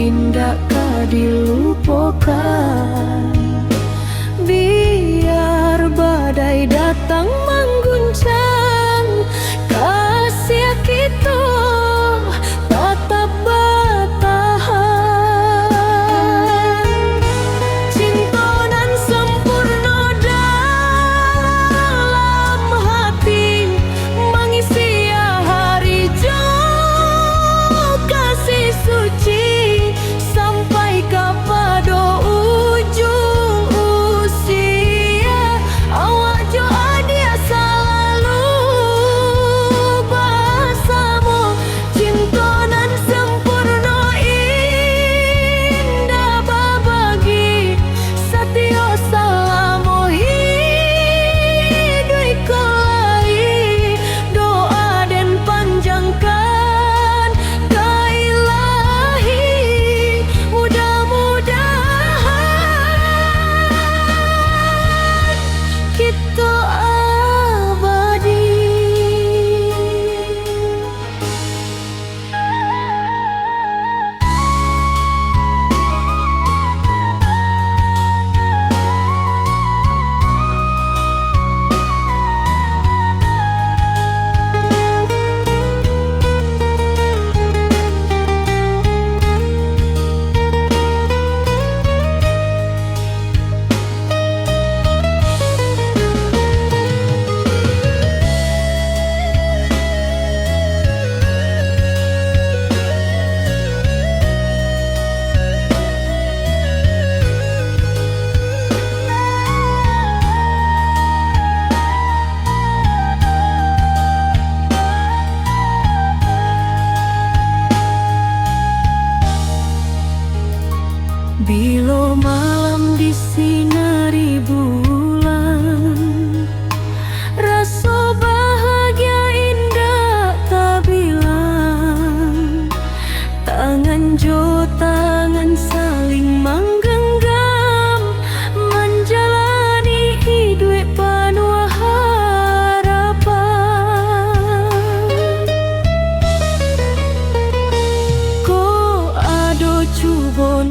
indah dilupakan. Biar badai datang mengguncang, kasih kita tetap bertahan. Cinta nan sempurna dalam hati, mengisi hari jauh kasih suci, sampai kepada ujung usia. Awak jo adia selalu bersama. Cinta nan sempurna indah berbagi, setia selama hidup kelai. Doa dan panjangkan ke Ilahi, mudah-mudahan kita abadi. Bila malam disinari bulan, rasa bahagia indah tak bilang. Tangan jo tangan saling menggenggam, menjalani hidup penuh harapan. Ko ado cubo